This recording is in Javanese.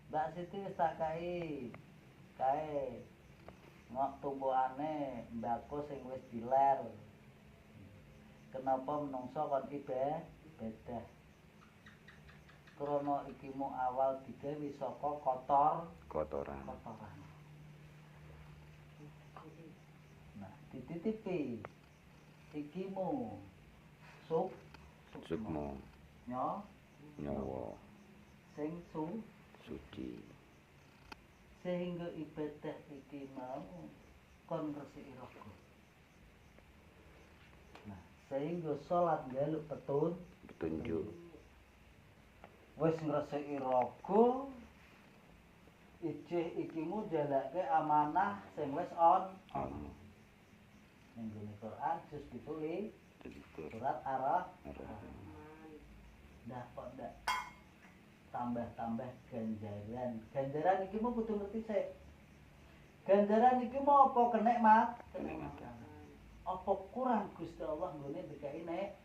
Mbak Siti wis tak kae ngok tumbuhane mbako sing wis diler. Kenapa menungso kon ibadah? Krana iki mu awal digawe saka kotoran. Nah, dititipi iki mu sukmo nyawa sing suci. Sehingga ibadah iki mau kon resiki raga. Nah, sehingga salat njaluk petunjuk. Wis ngresiki raga ijih iki mu jalake amanah sing wis ana. Ning Quran juz 7 surat Ar-Rahman. Dah kok ndak tambah-tambah ganjaran. Ganjaran iki mau kudu ngerti sik. Ganjaran iki mau apa kenikmat? Apa kurang Gusti Allah nggone dikai nikmat.